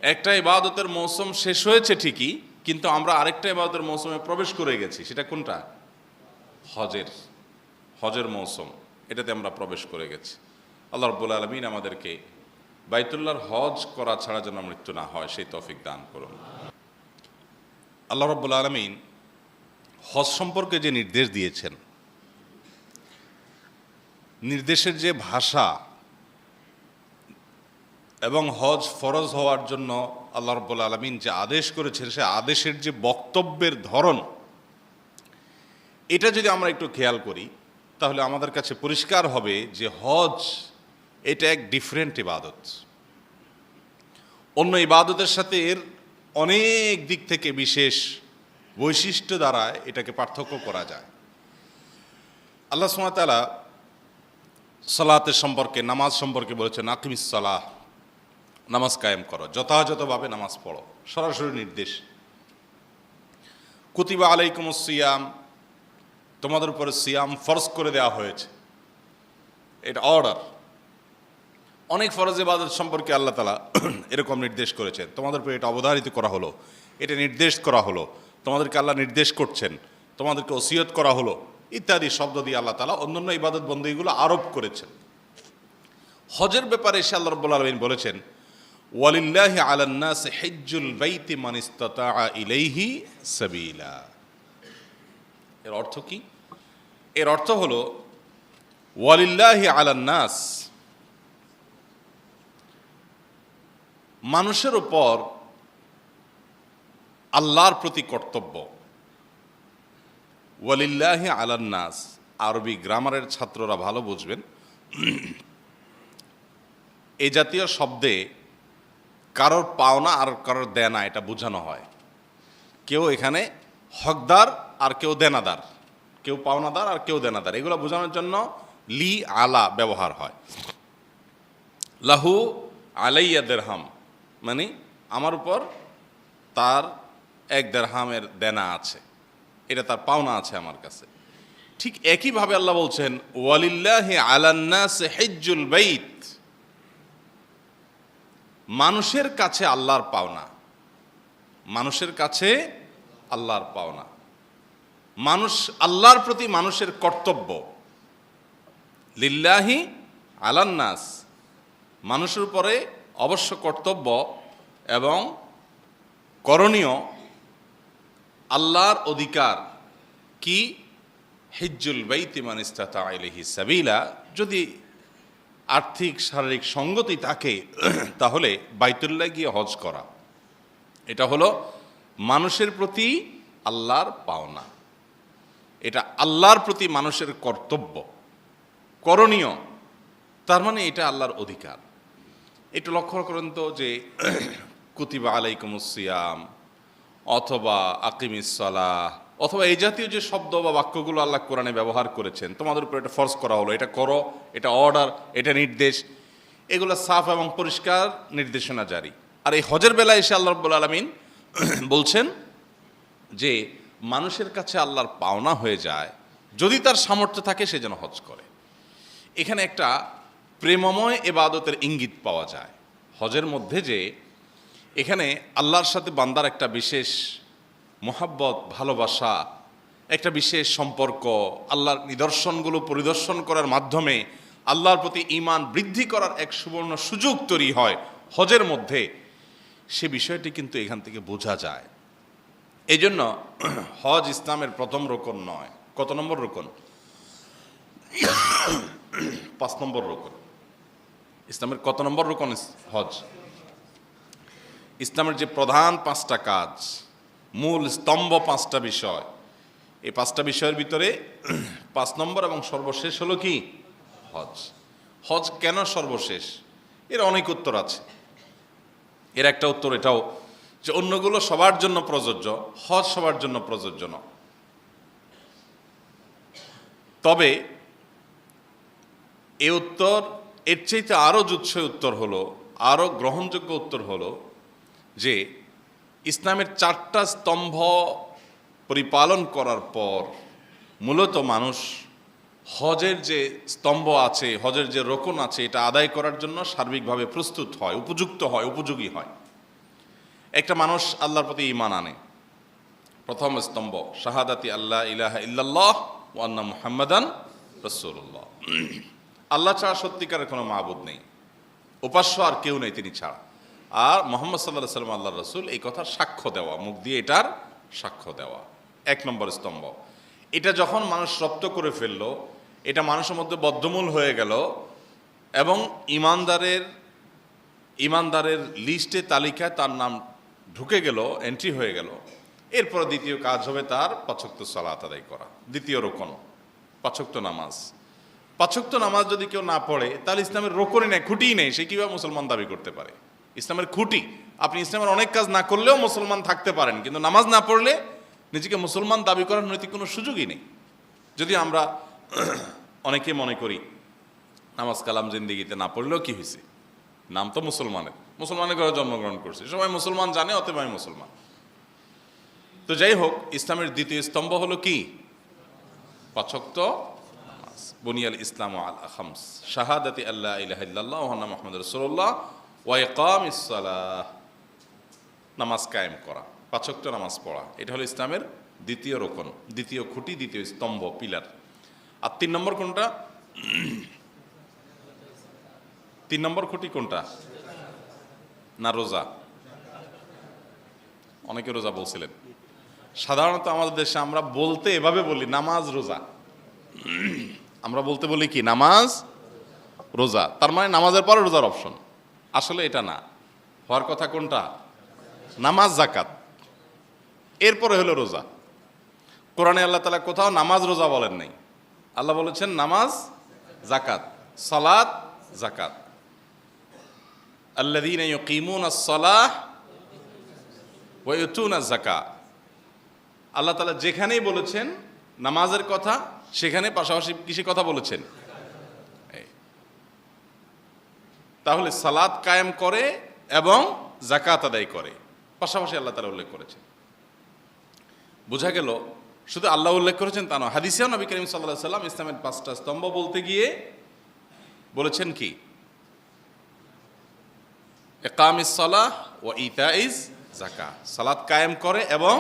একটা ইবাদতের মৌসুম শেষ হয়েছে ঠিকই, কিন্তু আমরা আরেকটা ইবাদতের মৌসুমে প্রবেশ করে গেছি। সেটা কোনটা? হজের মৌসুম, এটাতে আমরা প্রবেশ করে গেছি। আল্লাহ রাব্বুল আলামিন আমাদেরকে বাইতুল্লাহর হজ করা ছাড়া যেন মৃত্যু না হয় সেই তৌফিক দান করুন। আল্লাহ রাব্বুল আলামিন হজ সম্পর্কে যে নির্দেশ দিয়েছেন, নির্দেশের যে ভাষা এবং হজ ফরজ হওয়ার জন্য আল্লাহ রাব্বুল আলামিন যে আদেশ করেছেন, সে আদেশের যে বক্তব্যের ধরন, এটা যদি আমরা একটু খেয়াল করি তাহলে আমাদের কাছে পরিষ্কার হবে যে হজ এটা এক ডিফারেন্ট ইবাদত। অন্য ইবাদতের সাথে এর অনেক দিক থেকে বিশেষ বৈশিষ্ট্য দ্বারা এটাকে পার্থক্য করা যায়। আল্লাহ সুবহানাহু ওয়া তাআলা সালাতের সম্পর্কে, নামাজ সম্পর্কে বলেছেন, আকিমিস সালাহ, নামাজ কায়েম করো, যথাযথভাবে নামাজ পড়ো, সরাসরি নির্দেশ। কুতিবা আলাইকুমুস সিয়াম, তোমাদের উপরে সিয়াম ফরজ করে দেওয়া হয়েছে, এটা অর্ডার। অনেক ফরজ ইবাদত সম্পর্কে আল্লাহ তাআলা এরকম নির্দেশ করেছেন, তোমাদের উপরে এটা অবধারিত করা হলো, এটা নির্দেশ করা হলো, তোমাদেরকে আল্লাহ নির্দেশ করছেন, তোমাদেরকে ওসিয়ত করা হলো, ইত্যাদি শব্দ দিয়ে আল্লাহ তাআলা অন্যান্য ইবাদত বন্দেগীগুলো আরোপ করেছেন। হজের ব্যাপারে এসে আল্লাহ রাব্বুল আলামিন বলেছেন, ওয়ালিল্লাহি আলান নাসি হিজ্জুল বাইতি মান ইসতাতাআ ইলাইহি সাবিলা। এর অর্থ কি? এর অর্থ হলো ওয়ালিল্লাহি আলান নাস, মানুষের উপর আল্লাহর প্রতি কর্তব্য। ওয়ালিল্লাহি আলান নাস, আরবি গ্রামারের ছাত্ররা ভালো বুঝবেন, এই জাতীয় শব্দে কারোর পাওনা আর কারোর দেনা এটা বোঝানো হয়। কেউ এখানে হকদার আর কেউ দেনাদার, কেউ পাওনাদার আর কেউ দেনাদার, এগুলো বোঝানোর জন্য লি আলা ব্যবহার হয়। লাহু আলাইয়া দেরহাম, মানে আমার উপর তার 1 দেরহামের দেনা আছে, এটা তার পাওনা আছে আমার কাছে। ঠিক একইভাবে আল্লাহ বলছেন, ওয়ালিল্লাহি আলান নাস হিজ্জুল বাইত, মানুষের কাছে আল্লাহর পাওনা, মানুষের কাছে আল্লাহর পাওনা, মানুষ, আল্লাহর প্রতি মানুষের কর্তব্য। লিল্লাহি আলান নাস, মানুষের উপরে অবশ্য কর্তব্য এবং করণীয়, আল্লাহর অধিকার কি? হিজ্জুল বাইতি মান ইসতাতাআ ইলাইহি সাবিলা, যদি আর্থিক শারীরিক সঙ্গতি থাকে তাহলে বাইতুল্লাহ গিয়ে হজ করা, এটা হলো মানুষের প্রতি আল্লাহর পাওনা, এটা আল্লাহর প্রতি মানুষের কর্তব্য, করণীয়, তার মানে এটা আল্লাহর অধিকার। এটা লক্ষ্য করেন তো যে কুতিবা আলাইকুমুস সিয়াম অথবা আকিমিস সালাহ অথবা এই জাতীয় যে শব্দ বা বাক্যগুলো আল্লাহ কোরআনে ব্যবহার করেছেন, তোমাদের উপর এটা ফরজ করা হলো, এটা করো, এটা অর্ডার, এটা নির্দেশ, এগুলো সাফ এবং পরিষ্কার নির্দেশনা জারি। আর এই হজের বেলায় এসে আল্লাহ রাব্বুল আলামিন বলছেন যে মানুষের কাছে আল্লাহর পাওনা হয়ে যায়, যদি তার সামর্থ্য থাকে সে যেন হজ করে। এখানে একটা প্রেমময় ইবাদতের ইঙ্গিত পাওয়া যায় হজের মধ্যে, যে এখানে আল্লাহর সাথে বান্দার একটা বিশেষ মোহাব্বত, ভালোবাসা, একটা বিশেষ সম্পর্ক, আল্লাহর নিদর্শনগুলো পরিদর্শন করার মাধ্যমে আল্লাহর প্রতি ঈমান বৃদ্ধি করার এক সুবর্ণ সুযোগ তৈরি হয় হজের মধ্যে, সে বিষয়টি কিন্তু এখান থেকে বোঝা যায়। এই জন্য হজ ইসলামের প্রথম রুকন নয়। কত নম্বর রুকন? 5 নম্বর রুকন। ইসলামের কত নম্বর রুকন হজ? ইসলামের যে প্রধান 5টা কাজ, মূল স্তম্ভ 5টা বিষয়, এই 5টা বিষয়ের ভিতরে 5 নম্বর এবং সর্বশেষ হলো কি? হজ। হজ কেন সর্বশেষ? এর অনেক উত্তর আছে। এর একটা উত্তর এটাও যে অন্যগুলো সবার জন্য প্রযোজ্য, হজ সবার জন্য প্রযোজ্য নয়। তবে এই উত্তর, এর চাইতে আরও জুৎসই উত্তর হলো, আরও গ্রহণযোগ্য উত্তর হলো যে ইসলামের 4টা স্তম্ভ পরিপালন করার পর মূলত মানুষ হজের যে স্তম্ভ আছে, হজের যে রোকন আছে, এটা আদায় করার জন্য সার্বিকভাবে প্রস্তুত হয়, উপযুক্ত হয়, উপযোগী হয়। একটা মানুষ আল্লাহর প্রতি ঈমান আনে, প্রথম স্তম্ভ শাহাদাতি আল্লাহ ইলাহা ইল্লাল্লাহ ওয়া আন্না মুহাম্মাদান রাসূলুল্লাহ, আল্লাহ ছাড়া সত্যিকারের কোনো মাবুদ নেই, উপাস্য আর কেউ নেই তিনি ছাড়া, আর মুহাম্মদ সাল্লাল্লাহু আলাইহি ওয়াসাল্লাম আল্লাহর রাসূল, এই কথা সাক্ষ্য দেওয়া, মুখ দিয়ে এটার সাক্ষ্য দেওয়া, এক নম্বর স্তম্ভ। এটা যখন মানুষ রপ্ত করে ফেললো, এটা মানুষের মধ্যে বদ্ধমূল হয়ে গেল এবং ইমানদারের লিস্টে তালিকায় তার নাম ঢুকে গেল, এন্ট্রি হয়ে গেল, এরপর দ্বিতীয় কাজ হবে তার ৫ ওয়াক্ত সালাত আদায় করা, দ্বিতীয় রোকন ৫ ওয়াক্ত নামাজ। ৫ ওয়াক্ত নামাজ যদি কেউ না পড়ে তাহলে ইসলামের রোকনই নেই, খুঁটিই নেই, সে কীভাবে মুসলমান দাবি করতে পারে? ইসলামের খুঁটি, আপনি ইসলামের অনেক কাজ না করলেও মুসলমান থাকতে পারেন, কিন্তু নামাজ না পড়লে নিজেকে মুসলমান দাবি করার নৈতিক কোনো সুযোগই নেই। যদি আমরা অনেকে মনে করি নামাজ কালাম জিন্দিগিতে না পড়লেও কি হয়েছে, নাম তো মুসলমানের ঘরে জন্মগ্রহণ করছে, সবাই মুসলমান জানে, অতএব আমি মুসলমান। তো যাই হোক, ইসলামের দ্বিতীয় স্তম্ভ হলো কি? ৫ ওয়াক্ত নামাজ। বুনিয়াল ইসলামু আলা খামস, শাহাদাতি আল্লা ইলাহা ইল্লাল্লাহ ওয়া আন্না মুহাম্মাদুর রাসূলুল্লাহ ওয়া ইকামিস সালাহ, নামাজ কায়েম করা, ৫ ওয়াক্ত নামাজ পড়া, এটা হলো ইসলামের দ্বিতীয় রোকন, দ্বিতীয় খুঁটি, দ্বিতীয় স্তম্ভ, পিলার। আর ৩ নম্বর কোনটা? ৩ নম্বর খুঁটি কোনটা? না রোজা? অনেকে রোজা বলছিলেন। সাধারণত আমাদের দেশে আমরা বলতে এভাবে বলি নামাজ রোজা, আমরা বলতে বলি কি নামাজ রোজা, তার মানে নামাজের পরে রোজার অপশন। আসলে এটা না, হওয়ার কথা কোনটা? নামাজ যাকাত, এরপরে হলো রোজা। কোরআনে আল্লাহ তাআলা কোথাও নামাজ রোজা বলেন নাই, আল্লাহ বলেছেন নামাজ যাকাত, সালাত যাকাত। আল্লাযীনা ইউকিমুনাস সালাহ ওয়া ইউতুনাজ যাকাত, আল্লাহ তাআলা যেখানেই বলেছেন নামাজের কথা, সেখানে পাশাপাশি কিসের কথা বলেছেন? তাহলে সালাত কায়েম করে এবং যাকাত আদায় করে, পাশাপাশি আল্লাহ তাআলা উল্লেখ করেছেন। বোঝা গেল শুধু আল্লাহ উল্লেখ করেছেন তা নয়, হাদিসেও নবী করিম সাল্লাল্লাহু আলাইহি ওয়াসাল্লাম ইসলামের ৫টা স্তম্ভ বলতে গিয়ে বলেছেন কি? ইকামিস সালাহ ওয়া ইতাইজ যাকাত, সালাত কায়েম করে এবং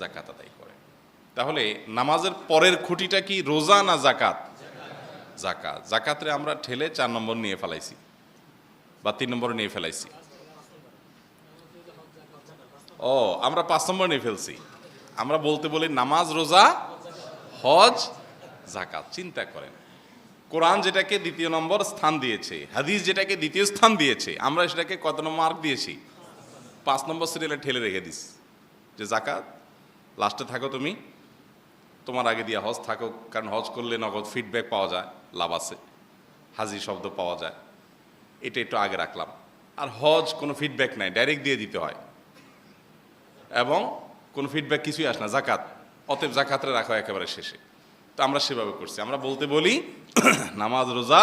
যাকাত আদায় করে। তাহলে নামাজের পরের খুঁটিটা কি, রোজা না যাকাত? যাকাত। যাকাতরে আমরা ঠেলে ৪ নম্বর নিয়ে ফেলাইছি বা ৩ নম্বর নিয়ে ফেলাইছি। ও, আমরা ৫ নম্বর নিয়ে ফেলছি। আমরা বলতে বলি নামাজ, রোজা, হজ, যাকাত। চিন্তা করেন, কোরআন যেটাকে দ্বিতীয় নম্বর স্থান দিয়েছে, হাদিস যেটাকে দ্বিতীয় স্থান দিয়েছে, আমরা সেটাকে কত নম্বর মার্ক দিয়েছি? ৫ নম্বর সিরিয়ালে ঠেলে রেখে দিস যে যাকাত লাস্টে থাকো, তুমি তোমার আগে দিয়ে হজ থাকো, কারণ হজ করলে নগদ ফিডব্যাক পাওয়া যায়, লাভ আছে, হাজি শব্দ পাওয়া যায়, এটা একটু আগে রাখলাম। আর হজ কোনো ফিডব্যাক নাই, ডাইরেক্ট দিয়ে দিতে হয় এবং কোনো ফিডব্যাক কিছুই আসে না, যাকাত, অতএব যাকাতরে রাখা একেবারে শেষে। তো আমরা সেভাবে করছি, আমরা বলতে বলি নামাজ, রোজা,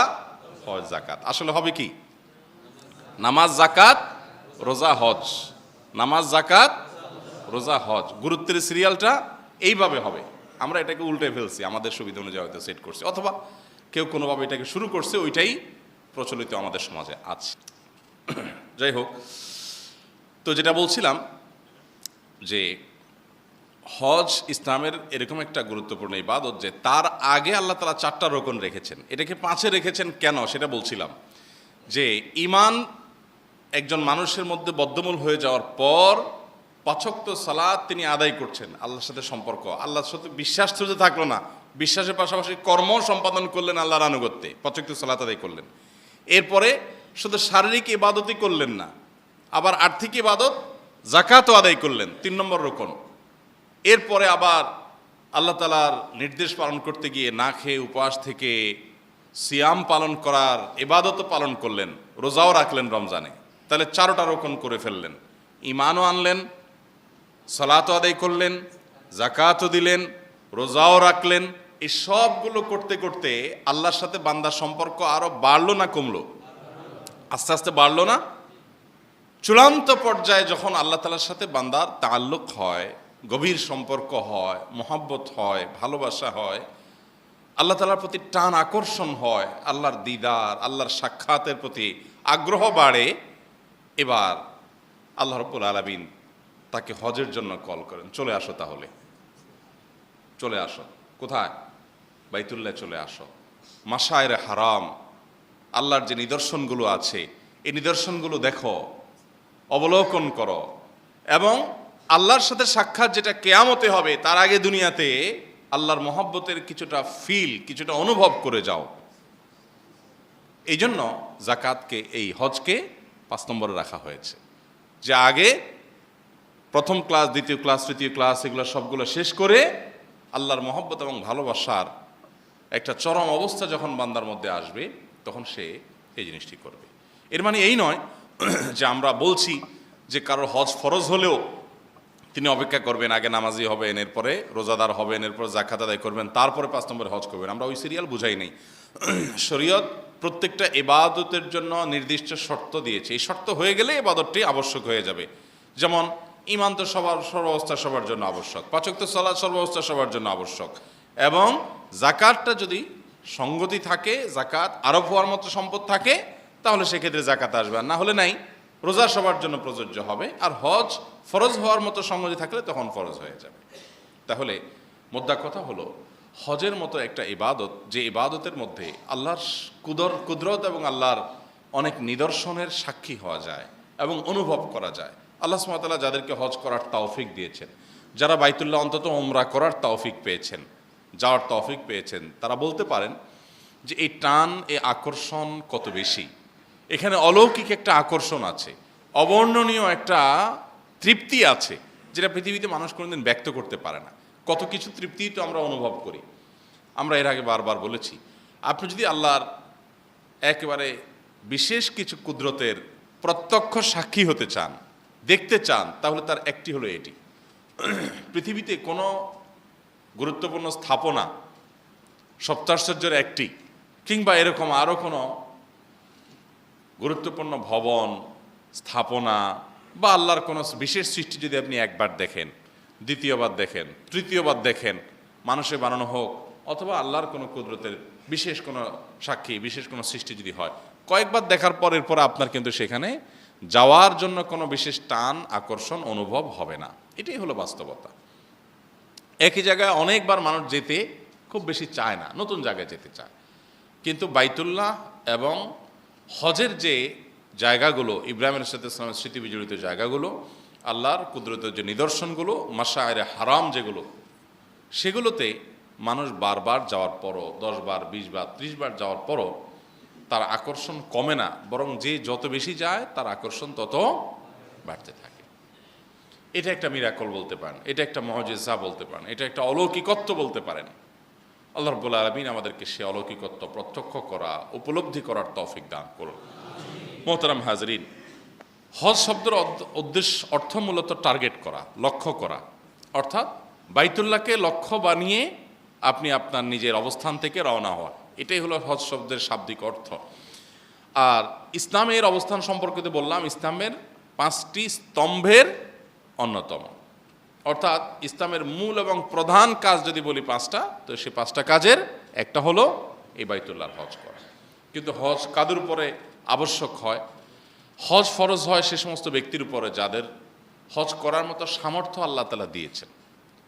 হজ, যাকাত। আসলে হবে কি? নামাজ, যাকাত, রোজা, হজ, নামাজ, যাকাত, রোজা, হজ। গুরুত্বের সিরিয়ালটা এইভাবে হবে, আমরা এটাকে উল্টে ফেলছি, আমাদের সুবিধা অনুযায়ী হয়তো সেট করছি, অথবা কেউ কোনোভাবে এটাকে শুরু করছে, ওইটাই প্রচলিত আমাদের সমাজে আছে। যাই হোক, তো যেটা বলছিলাম যে হজ ইসলামের এরকম একটা গুরুত্বপূর্ণ ইবাদত যে তার আগে আল্লাহ তাআলা 4টা রোকন রেখেছেন, এটাকে 5-এ রেখেছেন কেন সেটা বলছিলাম। যে ঈমান একজন মানুষের মধ্যে বদ্ধমূল হয়ে যাওয়ার পর 5 ওয়াক্ত সালাত তিনি আদায় করছেন, আল্লাহর সাথে সম্পর্ক, আল্লাহর সাথে বিশ্বাস শুধু থাকলো না, বিশ্বাসের পাশাপাশি কর্ম সম্পাদন করলেন, আল্লাহর আনুগত্যে 5 ওয়াক্ত সালাত আদায় করলেন। এরপরে শুধু শারীরিক ইবাদতই করলেন না, আবার আর্থিক ইবাদত যাকাতও আদায় করলেন, 3 নম্বর রোকন। এরপরে আবার আল্লাহ তাআলার নির্দেশ পালন করতে গিয়ে না খেয়ে উপবাস থেকে সিয়াম পালন করার ইবাদতও পালন করলেন, রোজাও রাখলেন রমজানে। তাহলে 4টা রোকন করে ফেললেন, ঈমানও আনলেন, সালাতও আদায় করলেন, যাকাতও দিলেন, রোজাও রাখলেন। এই সবগুলো করতে করতে আল্লাহর সাথে বান্দার সম্পর্ক আরো বাড়লো না কমলো? আস্তে আস্তে বাড়লো না? চূড়ান্ত পর্যায়ে যখন আল্লাহ তাআলার সাথে বান্দার তাআল্লুক হয়, গভীর সম্পর্ক হয়, মহব্বত হয়, ভালোবাসা হয়, আল্লাহ তাআলার প্রতি টান আকর্ষণ হয়, আল্লাহর দিদার, আল্লাহর সাক্ষাতের প্রতি আগ্রহ বাড়ে, এবার আল্লাহ রাব্বুল আলামিন তাকে হজের জন্য কল করেন, চলে আসো, তাহলে চলে আসো। কোথায়? বাইতুল্লাহ চলে আসো। মাশায়েরে হারাম, আল্লাহর যে নিদর্শনগুলো আছে এই নিদর্শনগুলো দেখো, অবলোকন করো, এবং আল্লাহর সাথে সাক্ষাৎ যেটা কেয়ামতে হবে তার আগে দুনিয়াতে আল্লাহর মহব্বতের কিছুটা ফিল, কিছুটা অনুভব করে যাও। এই জন্য জাকাতকে, এই হজকে 5 নম্বরে রাখা হয়েছে, যে আগে প্রথম ক্লাস, দ্বিতীয় ক্লাস, তৃতীয় ক্লাস এগুলো সবগুলো শেষ করে আল্লাহর মহব্বত এবং ভালোবাসার একটা চরম অবস্থা যখন বান্দার মধ্যে আসবে তখন সে এই জিনিসটি করবে। এর মানে এই নয় যে আমরা বলছি যে কারোর হজ ফরজ হলেও তিনি অপেক্ষা করবেন, আগে নামাজি হবেন, এরপরে রোজাদার হবেন, এরপর জাকাত আদায় করবেন, তারপরে 5 নম্বরে হজ করবেন। আমরা ওই সিরিয়াল বুঝাই নেই। শরীয়ত প্রত্যেকটা ইবাদতের জন্য নির্দিষ্ট শর্ত দিয়েছে, এই শর্ত হয়ে গেলে ইবাদতটি আবশ্যক হয়ে যাবে। যেমন ঈমান তো সর্বাবস্থা সবার জন্য আবশ্যক, 5 ওয়াক্ত সালাত সর্বাবস্থা সবার জন্য আবশ্যক, এবং জাকাতটা যদি সঙ্গতি থাকে, জাকাত আরোপ হওয়ার মতো সম্পদ থাকে, তাহলে সেক্ষেত্রে জাকাত আসবে, আর না হলে নাই। রোজা সবার জন্য প্রযোজ্য হবে, আর হজ ফরজ হওয়ার মতো সঙ্গতি থাকলে তখন ফরজ হয়ে যাবে। তাহলে মোদ্দা কথা হলো, হজের মতো একটা ইবাদত, যে ইবাদতের মধ্যে আল্লাহর কুদরত এবং আল্লাহর অনেক নিদর্শনের সাক্ষী হওয়া যায় এবং অনুভব করা যায়। আল্লাহ সুবহানাহু ওয়া তাআলা যাদেরকে হজ করার তৌফিক দিয়েছেন, যারা বাইতুল্লাহ অন্তত উমরা করার তৌফিক পেয়েছেন, যাওয়ার তৌফিক পেয়েছেন, তারা বলতে পারেন যে এই টান, এই আকর্ষণ কত বেশি। এখানে অলৌকিক একটা আকর্ষণ আছে, অবর্ণনীয় একটা তৃপ্তি আছে, যেটা পৃথিবীতে মানুষ কোনোদিন ব্যক্ত করতে পারে না। কত কিছু তৃপ্তি তো আমরা অনুভব করি। আমরা এর আগে বারবার বলেছি, আপনি যদি আল্লাহর একেবারে বিশেষ কিছু কুদরতের প্রত্যক্ষ সাক্ষী হতে চান, দেখতে চান, তাহলে তার একটি হলো এটি। পৃথিবীতে কোনো গুরুত্বপূর্ণ স্থাপনা, সপ্তাশ্চর্যের একটি, কিংবা এরকম আরও কোনো গুরুত্বপূর্ণ ভবন, স্থাপনা বা আল্লাহর কোনো বিশেষ সৃষ্টি যদি আপনি একবার দেখেন, দ্বিতীয়বার দেখেন, তৃতীয়বার দেখেন, মানুষে বানানো হোক অথবা আল্লাহর কোনো কুদরতের বিশেষ কোনো সাক্ষী, বিশেষ কোনো সৃষ্টি যদি হয়, কয়েকবার দেখার পর এরপর আপনার কিন্তু সেখানে যাওয়ার জন্য কোনো বিশেষ টান, আকর্ষণ অনুভব হবে না। এটাই হলো বাস্তবতা। একই জায়গায় অনেকবার মানুষ যেতে খুব বেশি চায় না, নতুন জায়গায় যেতে চায়। কিন্তু বাইতুল্লাহ এবং হজের যে জায়গাগুলো, ইব্রাহিম আলাইহিস সালামের স্মৃতি বিজড়িত জায়গাগুলো, আল্লাহর কুদরতের যে নিদর্শনগুলো, মাশায়েরে হারাম যেগুলো, সেগুলোতে মানুষ বারবার যাওয়ার পরও, 10 বার, 20 বার, 30 বার যাওয়ার পরও তার আকর্ষণ কমে না, বরং যে যত বেশি যায় তার আকর্ষণ তত বাড়তে থাকে। এটা একটা মিরাকল বলতে পারেন, এটা একটা মুজিজা বলতে পারেন, এটা একটা অলৌকিকত্ব বলতে পারেন। আল্লাহ রাব্বুল আলামিন আমাদেরকে সে অলৌকিকত্ব প্রত্যক্ষ করা, উপলব্ধি করার তৌফিক দান করুন। মোহতারাম হাজরিন, হজ শব্দের অর্থ মূলত টার্গেট করা, লক্ষ্য করা, অর্থাৎ বাইতুল্লাহকে লক্ষ্য বানিয়ে আপনি আপনার নিজের অবস্থান থেকে রওনা হওয়া, এটাই হলো হজ শব্দের শাব্দিক অর্থ। আর ইসলামের অবস্থান সম্পর্কে বললাম, ইসলামের 5টি স্তম্ভের অন্যতম, অর্থাৎ ইসলামের মূল এবং প্রধান কাজ যদি বলি 5টা, তো সে 5টা কাজের একটা হলো এই বাইতুল্লাহর হজ করা। কিন্তু হজ কাদের উপরে আবশ্যক হয়? হজ ফরজ হয় সে সমস্ত ব্যক্তির উপরে যাদের হজ করার মতো সামর্থ্য আল্লাহ তাআলা দিয়েছেন।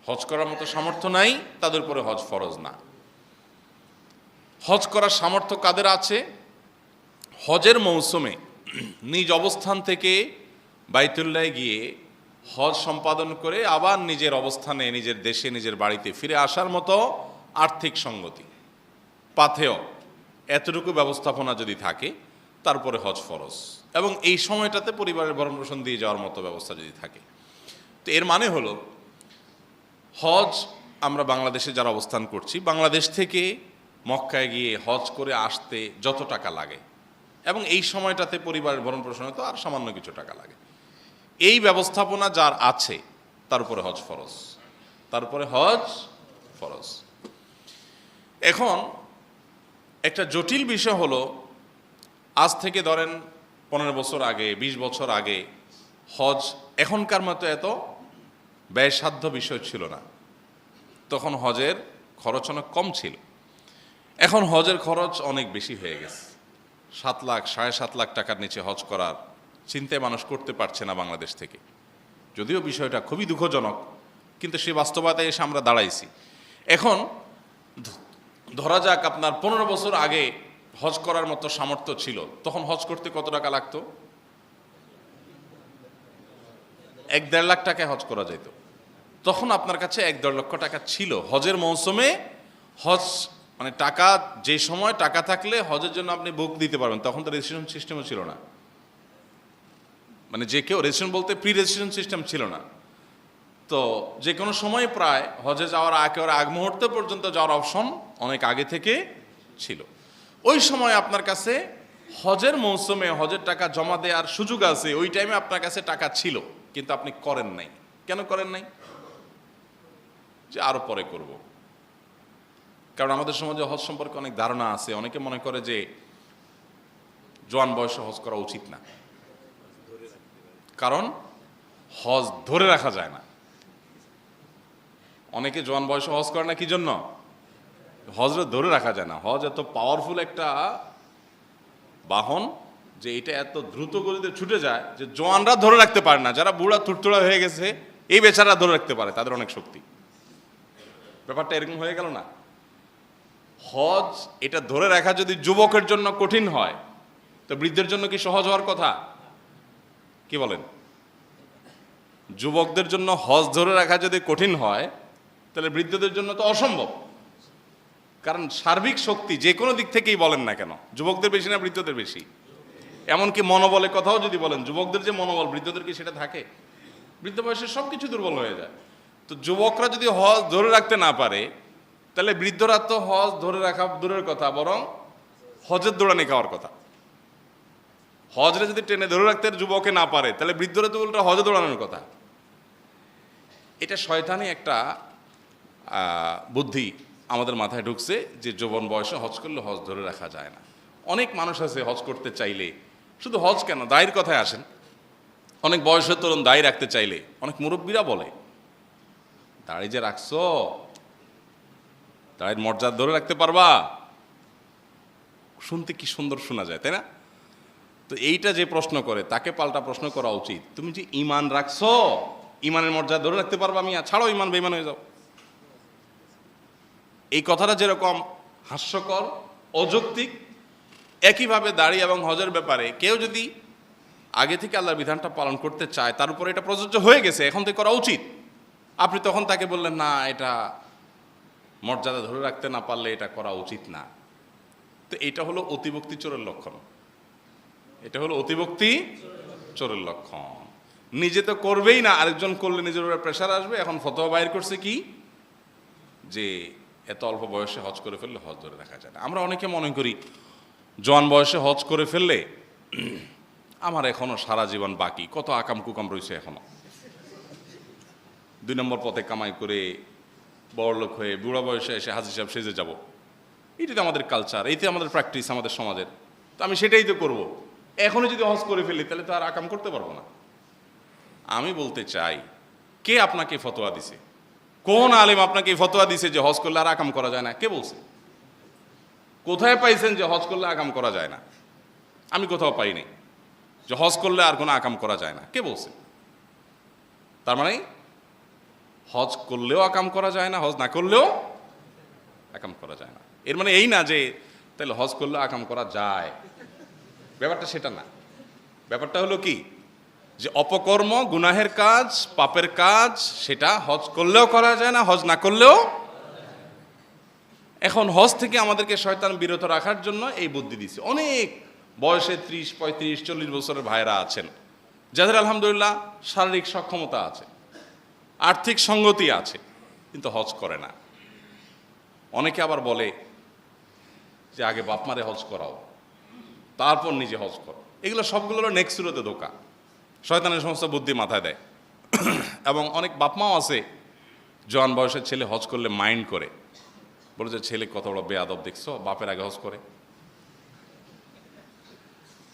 হজ করার মতো সামর্থ্য নাই, তাদের উপরে হজ ফরজ না। হজ করার সামর্থ্য কাদের আছে? হজের মৌসুমে নিজ অবস্থান থেকে বাইতুল্লাহ গিয়ে হজ সম্পাদন করে আবার নিজের অবস্থানে, নিজের দেশে, নিজের বাড়িতে ফিরে আসার মতো আর্থিক সঙ্গতি, পাথেয় এতটুকু ব্যবস্থাপনা যদি থাকে, তারপরে হজ ফরজ, এবং এই সময়টাতে পরিবারের ভরণ পোষণ দিয়ে যাওয়ার মতো ব্যবস্থা যদি থাকে। তো এর মানে হলো, হজ আমরা বাংলাদেশে যারা অবস্থান করছি, বাংলাদেশ থেকে মক্কায় গিয়ে হজ করে আসতে যত টাকা লাগে, এবং এই সময়টাতে পরিবারের ভরণ পোষণে তো আর সামান্য কিছু টাকা লাগে, এই ব্যবস্থাপনা যার আছে তার উপরে হজ ফরজ, তারপরে হজ ফরজ। এখন একটা জটিল বিষয় হলো, আজ থেকে ধরেন 15 বছর আগে, 20 বছর আগে হজ এখনকার মতো এত ব্যয়সাধ্য বিষয় ছিল না। তখন হজের খরচ অনেক কম ছিল। এখন হজের খরচ অনেক বেশি হয়ে গেছে। 7 লাখ, 7.5 লাখ টাকার নিচে হজ করার চিন্তায় মানুষ করতে পারছে না বাংলাদেশ থেকে। যদিও বিষয়টা খুবই দুঃখজনক, কিন্তু সেই বাস্তবতায় এসে আমরা দাঁড়াইছি। এখন ধরা যাক আপনার 15 বছর আগে হজ করার মতো সামর্থ্য ছিল, তখন হজ করতে কত টাকা লাগতো? 1-1.5 লাখ টাকায় হজ করা যেত। তখন আপনার কাছে 1-1.5 লক্ষ টাকা ছিল। হজের মৌসুমে হজ মানে টাকা, যে সময় টাকা থাকলে হজের জন্য আপনি বুক দিতে পারবেন। তখন তো রেজিস্ট্রেশন সিস্টেমও ছিল না, মানে যে কেউ রেজিস্ট্রেশন বলতে প্রি রেজিস্ট্রেশন সিস্টেম ছিল না। তো যে কোনো সময় প্রায় হজে যাওয়ার একেবারে আগ মুহূর্ত পর্যন্ত যাওয়ার অপশন অনেক আগে থেকে ছিল। ওই সময় আপনার কাছে হজের মৌসুমে হজের টাকা জমা দেওয়ার সুযোগ আছে, ওই টাইমে আপনার কাছে টাকা ছিল, কিন্তু আপনি করেন নাই। কেন করেন নাই? যে আরো পরে করব। কারণ আমাদের সমাজে হজ সম্পর্কে অনেক ধারণা আছে। অনেকে মনে করে যে জোয়ান বয়সে হজ করা উচিত না, কারণ হজ ধরে রাখা যায় না। অনেকে জোয়ান বয়সে হজ করে না কি জন্য? হজরে ধরে রাখা যায় না। হজ এত পাওয়ারফুল একটা বাহন যে এটা এত দ্রুত গতিতে ছুটে যায় যে জোয়ানরা ধরে রাখতে পারে না। যারা বুড়া থুড়থুড়া হয়ে গেছে এই বেচারা ধরে রাখতে পারে, তাদের অনেক শক্তি। ব্যাপারটা এরকম হয়ে গেল না? হজ এটা ধরে রাখা যদি যুবকের জন্য কঠিন হয়, তো বৃদ্ধের জন্য কি সহজ হওয়ার কথা? কি বলেন? যুবকদের জন্য হজ ধরে রাখা যদি কঠিন হয়, তাহলে বৃদ্ধদের জন্য তো অসম্ভব। কারণ সার্বিক শক্তি যে কোনো দিক থেকেই বলেন না কেন, যুবকদের বেশি না বৃদ্ধদের বেশি? এমনকি মনোবলের কথাও যদি বলেন, যুবকদের যে মনোবল, বৃদ্ধদের কি সেটা থাকে? বৃদ্ধ বয়সে সব কিছু দুর্বল হয়ে যায়। তো যুবকরা যদি হজ ধরে রাখতে না পারে, তাহলে বৃদ্ধরা তো হজ ধরে রাখা দূরের কথা, বরং হজের দৌড়ানি খাওয়ার কথা। হজরে যদি টেনে ধরে রাখতে যুবকে না পারে, তাহলে বৃদ্ধরা তো উল্টা হজে দৌড়ানোর কথা। এটা শয়তানি একটা বুদ্ধি আমাদের মাথায় ঢুকছে যে যৌবন বয়সে হজ করলে হজ ধরে রাখা যায় না। অনেক মানুষ আছে হজ করতে চাইলে, শুধু হজ কেন, দায়ের কথায় আসেন, অনেক বয়সের তরুণ দায় রাখতে চাইলে অনেক মুরব্বীরা বলে, দাড়ি যে রাখছো, দাড়ির মর্যাদা ধরে রাখতে পারবা? শুনতে কি সুন্দর শোনা যায়, তাই না? তো এইটা যে প্রশ্ন করে তাকে পাল্টা প্রশ্ন করা উচিত, তুমি যে ঈমান রাখছো, ঈমানের মর্যাদা ধরে রাখতে পারবা? মিয়া ছাড়ো ঈমান, বেঈমান হয়ে যাও। এই কথাটা যেরকম হাস্যকর, অযৌক্তিক, একইভাবে দাড়ি এবং হজের ব্যাপারে কেউ যদি আগে থেকে আল্লাহর বিধানটা পালন করতে চায়, তার উপরে এটা প্রযোজ্য হয়ে গেছে, এখন থেকে করা উচিত। আপনি তখন তাকে বললেন না, এটা মর্যাদা ধরে রাখতে না পারলে এটা করা উচিত না। তো এটা হলো অতিভক্তি চোরের লক্ষণ। এটা হলো অতিভক্তি চোরের লক্ষণ। নিজে তো করবেই না, আরেকজন করলে নিজের উপরে প্রেশার আসবে। এখন ফতোয়া বাইর করছে কি, যে এত অল্প বয়সে হজ করে ফেললে হজ ধরে রাখা যায় না। আমরা অনেকে মনে করি জওয়ান বয়সে হজ করে ফেললে আমার এখনো সারা জীবন বাকি, কত আকাম কুকাম রয়েছে এখনো, 2 নম্বর পথে কামাই করে বড়লোক হয়ে বুড়া বয়সে এসে হাজি সাহেব সেজে যাব। এটাতে আমাদের কালচার, এইতে আমাদের প্র্যাকটিস আমাদের সমাজের। তো আমি সেটাই তো করব। এখনই যদি হজ করে ফেলি তাহলে তো আর আকাম করতে পারবো না। আমি বলতে চাই, কে আপনাকে ফতোয়া দিছে? কোন আলেম আপনাকে ফতোয়া দিছে যে হজ করলে আর আকাম করা যায় না? কে বলছে? কোথায় পাইছেন যে হজ করলে আকাম করা যায় না? আমি কোথাও পাইনি যে হজ করলে আর কোনো আকাম করা যায় না। কে বলছে? তার মানে হজ করলেও আকাম করা যায় না, হজ না করলেও আকাম করা যায় না। এর মানে এই না যে তাহলে হজ করলেও আকাম করা যায়। ব্যাপারটা সেটা না। ব্যাপারটা হলো কি, যে অপকর্ম, গুনাহের কাজ, পাপের কাজ, সেটা হজ করলেও করা যায় না, হজ না করলেও। এখন হজ থেকে আমাদেরকে শয়তান বিরত রাখার জন্য এই বুদ্ধি দিছে। অনেক বয়সে 30, 35, 40 বছরের ভাইরা আছেন যাদের আলহামদুলিল্লাহ শারীরিক সক্ষমতা আছে, আর্থিক সঙ্গতি আছে, কিন্তু হজ করে না। অনেকে আবার বলে যে আগে বাপ মারে হজ করাও, তারপর নিজে হজ করো। এগুলো সবগুলো নেক্সট সুরতে ধোকা, শয়তানের সমস্ত বুদ্ধি মাথায় দেয়। এবং অনেক বাপমাও আছে, জওয়ান বয়সের ছেলে হজ করলে মাইন্ড করে, বলে যে ছেলে কত বড় বেয়াদব দেখছো, বাপের আগে হজ করে।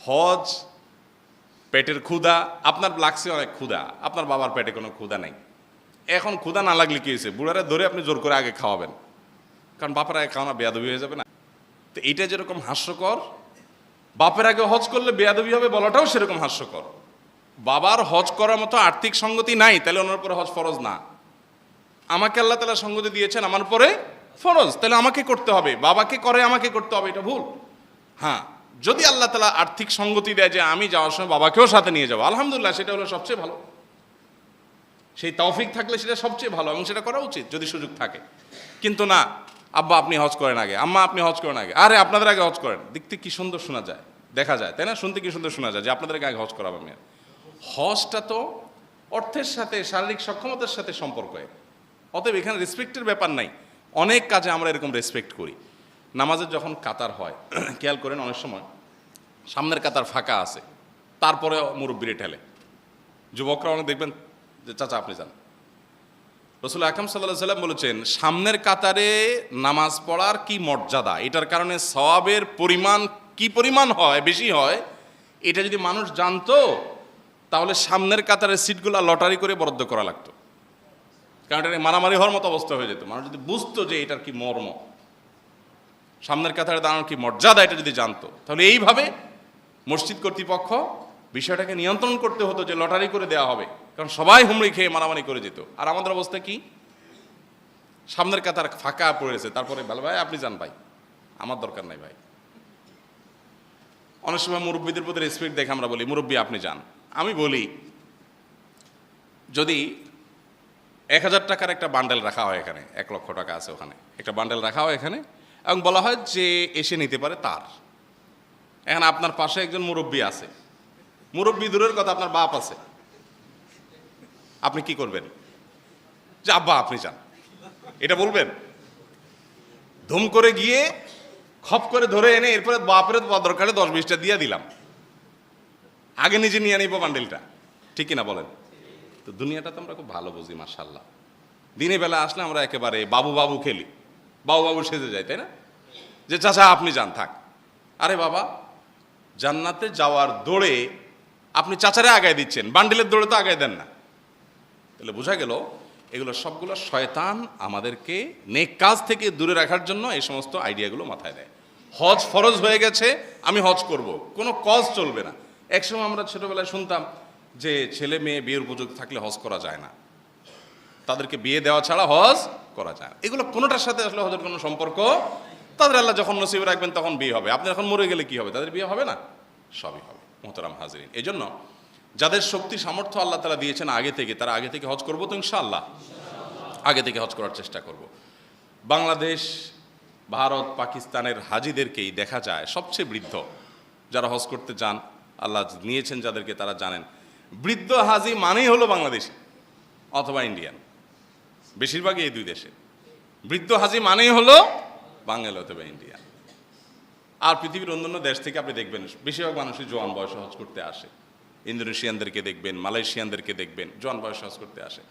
হজ পেটের ক্ষুধা, আপনার লাগছে অনেক ক্ষুধা, আপনার বাবার পেটে কোনো ক্ষুধা নেই। এখন ক্ষুধা না লাগলে কি হয়েছে, বুড়ারে ধরে আপনি জোর করে আগে খাওয়াবেন, কারণ বাপের আগে খাওয়ানো বেয়াদবি হয়ে যাবে না? তো এইটা যেরকম হাস্যকর, বাপের আগে হজ করলে বেয়াদবি হবে বলাটাও সেরকম হাস্যকর। বাবার হজ করার মতো আর্থিক সঙ্গতি নাই, তাহলে ওনার উপরে হজ ফরজ না। আমাকে আল্লাহ তাআলা সঙ্গতি দিয়েছেন, আমার উপরে ফরজ, তাহলে আমাকে করতে হবে। বাবাকে করে আমাকে করতে হবে, এটা ভুল। হ্যাঁ, যদি আল্লাহ তাআলা আর্থিক সঙ্গতি দেয় যে আমি যাওয়ার সময় বাবাকেও সাথে নিয়ে যাবো, আলহামদুলিল্লাহ, সেটা হলো সবচেয়ে ভালো। সেই তৌফিক থাকলে সেটা সবচেয়ে ভালো এবং সেটা করা উচিত যদি সুযোগ থাকে। কিন্তু না, আব্বা আপনি হজ করেন আগে, আম্মা আপনি হজ করেন আগে, আরে আপনাদের আগে হজ করেন। দেখতে কি সুন্দর শোনা যায়, দেখা যায়, তাই না? শুনতে কি সুন্দর শোনা যায় যে আপনাদেরকে আগে হজ করাবো। আমি হজটা তো অর্থের সাথে, শারীরিক সক্ষমতার সাথে সম্পর্ক। অতএব এখানে রেসপেক্টের ব্যাপার নাই। অনেক কাজে আমরা এরকম রেসপেক্ট করি। নামাজের যখন কাতার হয়, খেয়াল করেন, অনেক সময় সামনের কাতার ফাঁকা আছে, তারপরে মুরব্বিরে ঠেলে। যুবকরা অনেক দেখবেন যে চাচা আপনি যান। রাসূল আকরাম সাল্লাল্লাহু আলাইহি ওয়াসাল্লাম বলেছেন, সামনের কাতারে নামাজ পড়ার কি মর্যাদা, এটার কারণে সওয়াবের পরিমাণ কি পরিমাণ হয়, বেশি হয়। এটা যদি মানুষ জানতো তাহলে সামনের কাতারের সিটগুলো লটারি করে বরাদ্দ করা লাগতো, কারণ এটা মারামারি হওয়ার মতো অবস্থা হয়ে যেত। মানুষ যদি বুঝতো যে এটার কি মর্ম, সামনের কাতারে দাঁড়ানোর কি মর্যাদা, এটা যদি জানতো, তাহলে এইভাবে মসজিদ কর্তৃপক্ষ বিষয়টাকে নিয়ন্ত্রণ করতে হতো যে লটারি করে দেওয়া হবে, কারণ সবাই হুমড়ি খেয়ে মারামারি করে যেত। আর আমাদের অবস্থা কি? সামনের কাতার ফাঁকা পড়েছে, তারপরে ভালো ভাই আপনি যান, ভাই আমার দরকার নাই ভাই। অনেক সময় মুরব্বীদের প্রতি রেসপেক্ট দেখে আমরা বলি মুরব্বী আপনি যান। আমি বলি, যদি 1000 টাকার একটা বান্ডেল রাখা হয় এখানে, 1 লক্ষ টাকা আছে ওখানে, একটা বান্ডেল রাখা হয় এখানে, এবং বলা হয় যে এসে নিতে পারে তার। এখন আপনার পাশে একজন মুরব্বী আছে, মুরব্বী দূরের কথা আপনার বাপ আছে, আপনি কি করবেন? যে আব্বা আপনি যান, এটা বলবেন? ধুম করে গিয়ে খপ করে ধরে এনে এরপরে বাপের দরকারে 10-20টা দিয়ে দিলাম, আগে নিজে নিয়ে নিব বান্ডেলটা, ঠিক কিনা বলেন? তো দুনিয়াটা তো আমরা খুব ভালো বুঝি, মাশাআল্লাহ। দিনের বেলা আসলে আমরা একেবারে বাবু বাবু খেলি, বাবু বাবু সেজে যাই, তাই না? যে চাচা আপনি যান, থাক। আরে বাবা, জান্নাতে যাওয়ার দৌড়ে আপনি চাচারে আগায় দিচ্ছেন, বান্ডেলের দৌড়ে তো আগায় দেন না। তাহলে বোঝা গেল এগুলো সবগুলো শয়তান আমাদেরকে নেক কাজ থেকে দূরে রাখার জন্য এই সমস্ত আইডিয়াগুলো মাথায় দেয়। হজ ফরজ হয়ে গেছে, আমি হজ করব, কোনো কজ চলবে না। একসময় আমরা ছোটবেলায় শুনতাম যে ছেলে মেয়ে বিয়ের উপযুক্ত থাকলে হজ করা যায় না, তাদেরকে বিয়ে দেওয়া ছাড়া হজ করা যায় না। এগুলো কোনোটার সাথে আসলে হজের কোনো সম্পর্ক। তাদের আল্লাহ যখন নসিবে রাখবেন তখন বিয়ে হবে। আপনি এখন মরে গেলে কি হবে? তাদের বিয়ে হবে না? সবই হবে। মোহতারাম হাজরিন, এই জন্য যাদের শক্তি সামর্থ্য আল্লাহ তাআলা দিয়েছেন আগে থেকে, তারা আগে থেকে হজ করবো তো ইনশাআল্লাহ, আগে থেকে হজ করার চেষ্টা করব। বাংলাদেশ, ভারত, পাকিস্তানের হাজিদেরকেই দেখা যায় সবচেয়ে বৃদ্ধ যারা হজ করতে যান, আল্লাহ নিয়েছেন যাদেরকে, তারা জানেন বৃদ্ধ হাজি মানেই হলো বাংলাদেশি অথবা ইন্ডিয়ান, বেশিরভাগই এই দুই দেশে। বৃদ্ধ হাজি মানেই হলো বাঙালি অথবা ইন্ডিয়ান। আর পৃথিবীর অন্যান্য দেশ থেকে আপনি দেখবেন বেশিরভাগ মানুষই জোয়ান বয়সে হজ করতে আসে। ইন্দোনেশিয়ানদেরকে দেখবেন, মালয়েশিয়ানদেরকে দেখবেন, জোয়ান বয়সে হজ করতে আসে।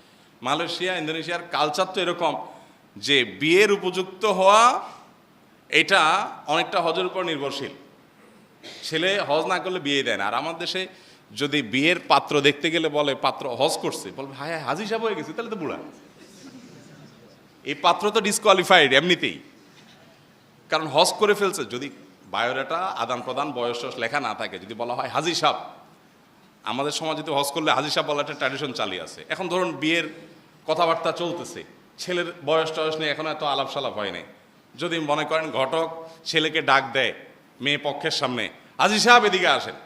মালয়েশিয়া, ইন্দোনেশিয়ার কালচার তো এরকম যে বিয়ের উপযুক্ত হওয়া এটা অনেকটা হজের উপর নির্ভরশীল। ছেলে হজ না করলে বিয়ে দেয় না। আর আমার দেশে যদি বিয়ের পাত্র দেখতে গেলে বলে পাত্র হজ করছে, বলবে হায় হায় হাজি সাহেব হয়ে গেছে, তাহলে তো বুড়া, এই পাত্র তো ডিসকোয়ালিফাইড এমনিতেই, কারণ হজ করে ফেলছে। যদি বায়োডাটা আদান প্রদান বয়স লেখা না থাকে, যদি বলা হয় হাজি সাহেব, আমাদের সমাজে তো হজ করলে হাজি সাহেব বলা একটা ট্র্যাডিশন চালিয়ে আছে। এখন ধরুন বিয়ের কথাবার্তা চলতেছে, ছেলের বয়স টয়স নেই, এখন এত আলাপ সালাপ হয় নাই, যদি মনে করেন ঘটক ছেলেকে ডাক দেয় মেয়ে পক্ষের সামনে, হাজি সাহেব এদিকে আসেন,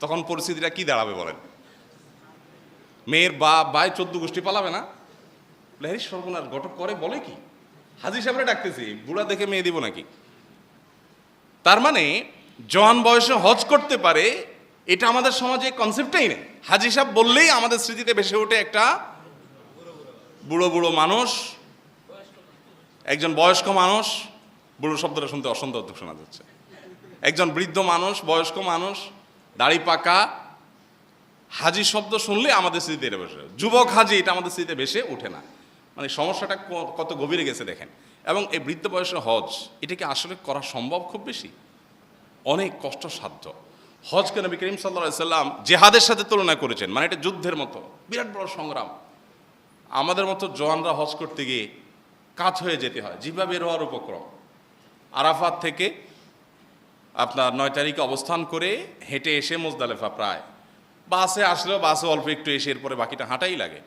তখন পরিস্থিতিটা কি দাঁড়াবে বলেন? মেয়ের বাপ ভাই 14 গোষ্ঠী পালাবে না? হ্যারি সর্বনাশ, ঘটক করে বলে কি, হাজি সাহেবরা ডাকতেছি, বুড়া দেখে মেয়ে দিব নাকি? তার মানে জওয়ান বয়সে হজ করতে পারে, এটা আমাদের সমাজে কনসেপ্টটাই নেই। হাজি সাহেব বললেই আমাদের স্মৃতিতে ভেসে ওঠে একটা বুড়ো বুড়ো মানুষ, একজন বয়স্ক মানুষ। বুড়ো শব্দটা শুনতে অসন্তোষ শোনা যাচ্ছে। একজন বৃদ্ধ মানুষ, বয়স্ক মানুষ, দাড়ি পাকা। হাজি শব্দ শুনলে আমাদের স্মৃতিতে এটা ভেসে, যুবক হাজি এটা আমাদের স্মৃতিতে ভেসে ওঠে না। মানে সমস্যাটা কত গভীরে গেছে দেখেন। এবং এই বৃদ্ধ বয়সে হজ, এটা কি আসলে করা সম্ভব? খুব বেশি অনেক কষ্টসাধ্য। হজকে নবী করিম সাল্লাল্লাহু আলাইহি সাল্লাম জেহাদের সাথে তুলনা করেছেন, মানে এটা যুদ্ধের মতো বিরাট বড় সংগ্রাম। আমাদের মতো জওয়ানরা হজ করতে গিয়ে কাত হয়ে যেতে হয়, জিহ্বা বের হওয়ার উপক্রম। আরাফাত থেকে আপনার 9 তারিখে অবস্থান করে হেঁটে এসে মুজদালেফা প্রায় বাসে আসলেও বাসে অল্প একটু এসে এরপরে বাকিটা হাঁটাই লাগে।